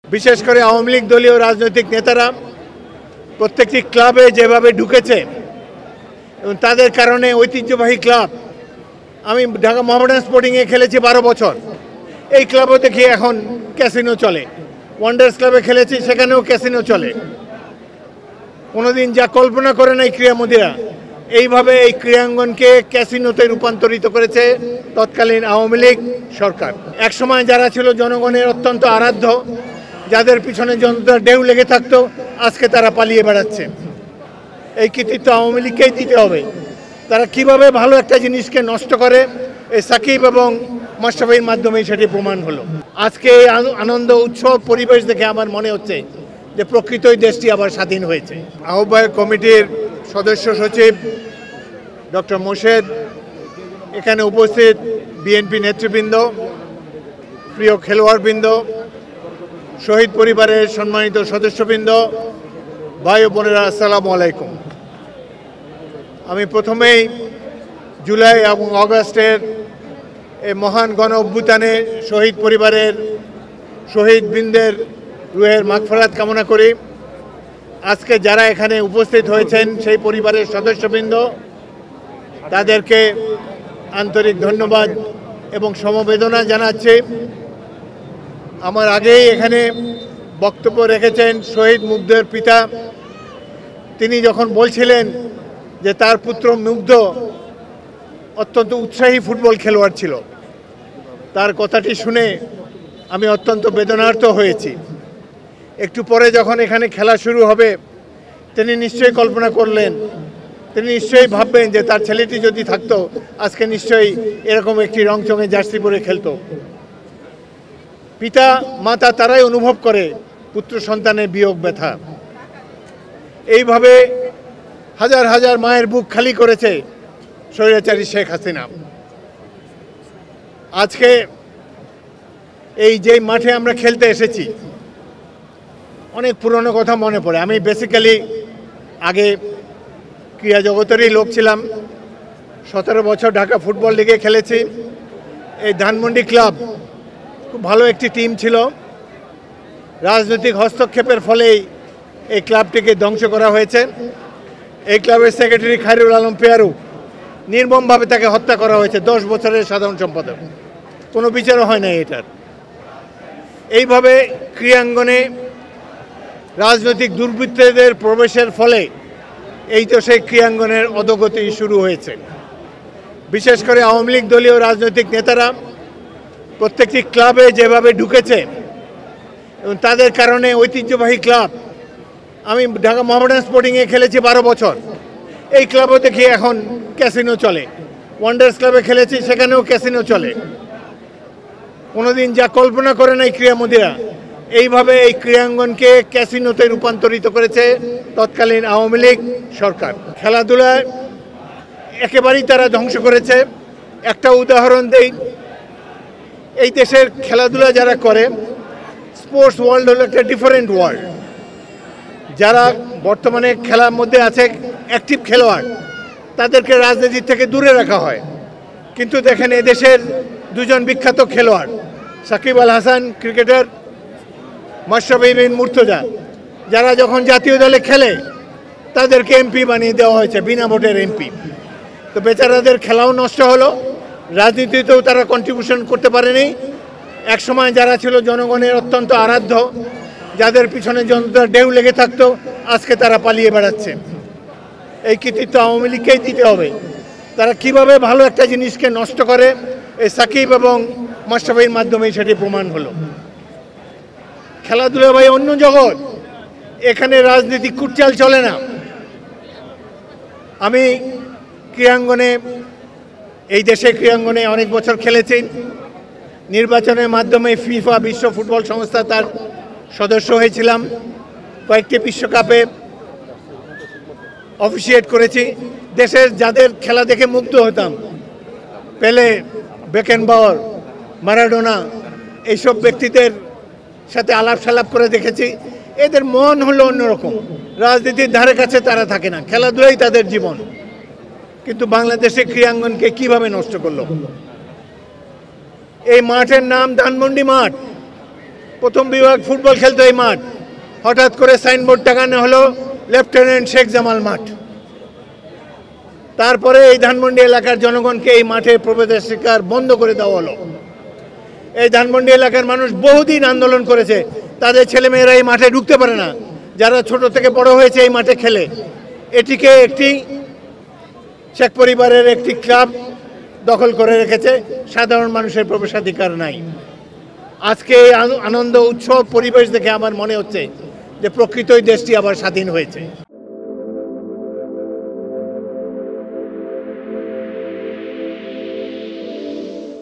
বিশেষ করে আওয়ামী লীগ দলীয় রাজনৈতিক নেতারা প্রত্যেকটি ক্লাবে যেভাবে ঢুকেছে এবং তাদের কারণে ঐতিহ্যবাহী ক্লাব, আমি ঢাকা মোহামেডান স্পোর্টিংয়ে খেলেছি 12 বছর। এই ক্লাবও দেখি এখন ক্যাসিনো চলে। ওয়ান্ডার্স ক্লাবে খেলেছি, সেখানেও ক্যাসিনো চলে। কোনোদিন যা কল্পনা করে নাই ক্রীড়ামোদীরা, এইভাবে এই ক্রীড়াঙ্গনকে ক্যাসিনোতে রূপান্তরিত করেছে তৎকালীন আওয়ামী লীগ সরকার। একসময় যারা ছিল জনগণের অত্যন্ত আরাধ্য, যাদের পিছনে জনতার ঢেউ লেগে থাকতো, আজকে তারা পালিয়ে বেড়াচ্ছে। এই কৃতিত্ব আওয়ামী লীগকেই দিতে হবে। তারা কিভাবে ভালো একটা জিনিসকে নষ্ট করে, এই সাকিব এবং মাশরাফির মাধ্যমেই সেটি প্রমাণ হলো। আজকে এই আনন্দ উৎসব পরিবেশ দেখে আমার মনে হচ্ছে যে প্রকৃতই দেশটি আবার স্বাধীন হয়েছে। আহ্বায়ক কমিটির সদস্য সচিব ডক্টর মোর্শেদ, এখানে উপস্থিত বিএনপি নেতৃবৃন্দ, প্রিয় খেলোয়াড়বৃন্দ, শহীদ পরিবারের সম্মানিত সদস্যবৃন্দ, ভাই ও বোনেরা, আসসালামু আলাইকুম। আমি প্রথমেই জুলাই এবং আগস্টের এই মহান গণ অভ্যুত্থানে শহীদ পরিবারের শহীদবৃন্দের রুহের মাগফিরাত কামনা করি। আজকে যারা এখানে উপস্থিত হয়েছেন সেই পরিবারের সদস্যবৃন্দ, তাদেরকে আন্তরিক ধন্যবাদ এবং সমবেদনা জানাচ্ছি। আমার আগেই এখানে বক্তব্য রেখেছেন শহীদ মুগ্ধের পিতা। তিনি যখন বলছিলেন যে তার পুত্র মুগ্ধ অত্যন্ত উৎসাহী ফুটবল খেলোয়াড় ছিল, তার কথাটি শুনে আমি অত্যন্ত বেদনার্ত হয়েছি। একটু পরে যখন এখানে খেলা শুরু হবে, তিনি নিশ্চয়ই কল্পনা করলেন, তিনি নিশ্চয়ই ভাববেন যে তার ছেলেটি যদি থাকতো, আজকে নিশ্চয়ই এরকম একটি রংচঙে জার্সি পরে খেলতো। পিতা মাতা তারাই অনুভব করে পুত্র সন্তানের বিয়োগ ব্যথা। এইভাবে হাজার হাজার মায়ের বুক খালি করেছে স্বৈরাচারী শেখ হাসিনা। আজকে এই যে মাঠে আমরা খেলতে এসেছি, অনেক পুরনো কথা মনে পড়ে। আমি বেসিক্যালি আগে ক্রীড়া জগতেরই লোক ছিলাম। 17 বছর ঢাকা ফুটবল লিগে খেলেছি। এই ধানমন্ডি ক্লাব খুব ভালো একটি টিম ছিল। রাজনৈতিক হস্তক্ষেপের ফলেই এই ক্লাবটিকে ধ্বংস করা হয়েছে। এই ক্লাবের সেক্রেটারি খায়রুল আলম পেয়ারু, নির্মমভাবে তাকে হত্যা করা হয়েছে। 10 বছরের সাধারণ সম্পাদক, কোনো বিচারও হয় না এটার। এইভাবে ক্রীড়াঙ্গনে রাজনৈতিক দুর্বৃত্তদের প্রবেশের ফলে এই তো সেই ক্রীড়াঙ্গনের অধোগতি শুরু হয়েছে। বিশেষ করে আওয়ামী লীগ দলীয় রাজনৈতিক নেতারা প্রত্যেকটি ক্লাবে যেভাবে ঢুকেছে এবং তাদের কারণে ঐতিহ্যবাহী ক্লাব, আমি ঢাকা মোহামেডান স্পোর্টিংয়ে খেলেছি 12 বছর। এই ক্লাবও দেখি এখন ক্যাসিনো চলে। ওয়ান্ডার্স ক্লাবে খেলেছি, সেখানেও ক্যাসিনো চলে। কোনোদিন যা কল্পনা করে নাই ক্রীড়ামোদীরা, এইভাবে এই ক্রীড়াঙ্গনকে ক্যাসিনোতে রূপান্তরিত করেছে তৎকালীন আওয়ামী লীগ সরকার। খেলাধুলায় একেবারেই তারা ধ্বংস করেছে। একটা উদাহরণ দেই, এই দেশের খেলাধুলা যারা করে, স্পোর্টস ওয়ার্ল্ড হলো একটা ডিফারেন্ট ওয়ার্ল্ড। যারা বর্তমানে খেলার মধ্যে আছে, অ্যাক্টিভ খেলোয়াড়, তাদেরকে রাজনীতির থেকে দূরে রাখা হয়। কিন্তু দেখেন এদেশের দুজন বিখ্যাত খেলোয়াড়, সাকিব আল হাসান ক্রিকেটার, মাশরাফি বিন মুর্তজা, যারা যখন জাতীয় দলে খেলে তাদেরকে এমপি বানিয়ে দেওয়া হয়েছে, বিনা ভোটের এমপি। তো বেচারাদের খেলাও নষ্ট হলো, রাজনীতিতেও তারা কন্ট্রিবিউশন করতে পারেনি। একসময় যারা ছিল জনগণের অত্যন্ত আরাধ্য, যাদের পিছনে জনতার ঢেউ লেগে থাকতো, আজকে তারা পালিয়ে বেড়াচ্ছে। এই কৃতিত্ব আওয়ামী লীগকেই দিতে হবে। তারা কিভাবে ভালো একটা জিনিসকে নষ্ট করে, এই সাকিব এবং মাশরাফির মাধ্যমেই সেটি প্রমাণ হলো। খেলাধুলা ভাই অন্য জগৎ, এখানে রাজনীতি কুটচাল চলে না। আমি ক্রীড়াঙ্গনে, এই দেশে ক্রীড়াঙ্গনে অনেক বছর খেলেছি। নির্বাচনের মাধ্যমে ফিফা বিশ্ব ফুটবল সংস্থা তার সদস্য হয়েছিলাম। কয়েকটি বিশ্বকাপে অফিসিয়েট করেছি। দেশের যাদের খেলা দেখে মুগ্ধ হতাম, পেলে, বেকেনবাওয়ার, মারাডোনা, এইসব ব্যক্তিদের সাথে আলাপ সালাপ করে দেখেছি। এদের মন হলো অন্যরকম। রাজনীতির ধারে কাছে তারা থাকে না, খেলাধুলাই তাদের জীবন। কিন্তু বাংলাদেশের ক্রীড়াঙ্গনকে কিভাবে নষ্ট করলো। এই মাঠের নাম ধানমন্ডি মাঠ। প্রথম বিভাগ ফুটবল খেলতো এই মাঠ, হঠাৎ করে সাইনবোর্ড টাঙানো হলো লেফটেন্যান্ট শেখ জামাল মাঠ। তারপরে এই ধানমন্ডি এলাকার জনগণকে এই মাঠে প্রবেশাধিকার বন্ধ করে দেওয়া হলো। এই ধানমন্ডি এলাকার মানুষ বহুদিন আন্দোলন করেছে, তাদের ছেলেমেয়েরা এই মাঠে ঢুকতে পারে না, যারা ছোট থেকে বড় হয়েছে এই মাঠে খেলে। এটিকে একটি শেখ পরিবারের একটি ক্লাব দখল করে রেখেছে, সাধারণ মানুষের প্রবেশাধিকার নাই। আজকে এই আনন্দ উৎসব পরিবেশ দেখে আমার মনে হচ্ছে যে প্রকৃতই দেশটি আবার স্বাধীন হয়েছে।